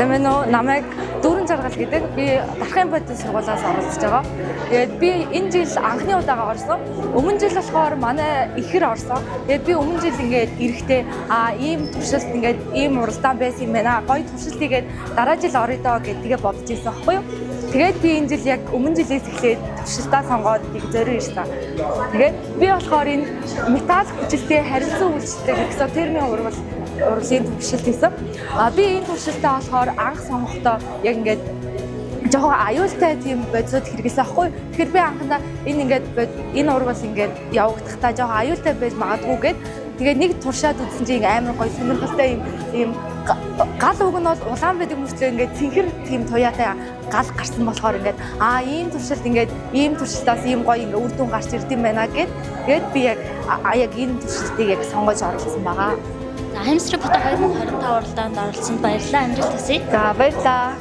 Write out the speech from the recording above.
Сэмэнэ намайг дүүрэн жаргал гэдэг би дарахын бодис сургуулиас оролцож байгаа. Тэгээд би энэ жил анхны удаага орсон. Өмнө жил болохоор манай ихэр орсон. Тэгээд би өмнө жил ингээд ирэхдээ ийм туршилт ингээд ийм уралдаан байсан юм байна. Гоё туршилт хийгээд дараа жил орё доо гэдгээ бодож ирсэн байхгүй юу? Тэгээд би энэ жил яг өмнө жилээс эхлээд туршилтаа сонгоод тийг зориулж ирсэн. Тэгээд би болохоор энэ металл хүчтэй харилцан үйлчлэлтэй экзотермийн урлагийн туршилт хийсэн. Би энэ туршилтаа болохоор анх сонгохдоо яг ингээд жоохон аюултай тийм бодисод хэрэглэсэн аахгүй. Тэгэхээр би анхандаа энэ ургаас ингээд явагдахдаа жоохон аюултай байж магадгүйгээд тэгээд нэг туршаад үзсэн чинь амар гоё сонирхолтой ийм гал уг нь бол улаан байдаг мөртлөө ингээд цэнхэр тийм туяатай гал гарсан болохоор ингээд ийм туршилт ингээд ийм туршилтаас ийм гоё ингээд үр дүн гарч ирд юм байна тэгээд би яг энэ туршилтыг яг сонгож оруулсан байгаа. За Hamster Pot 2025 уралдаанд оролцсонд баярлалаа. Амжилт хүсье. За баярлалаа.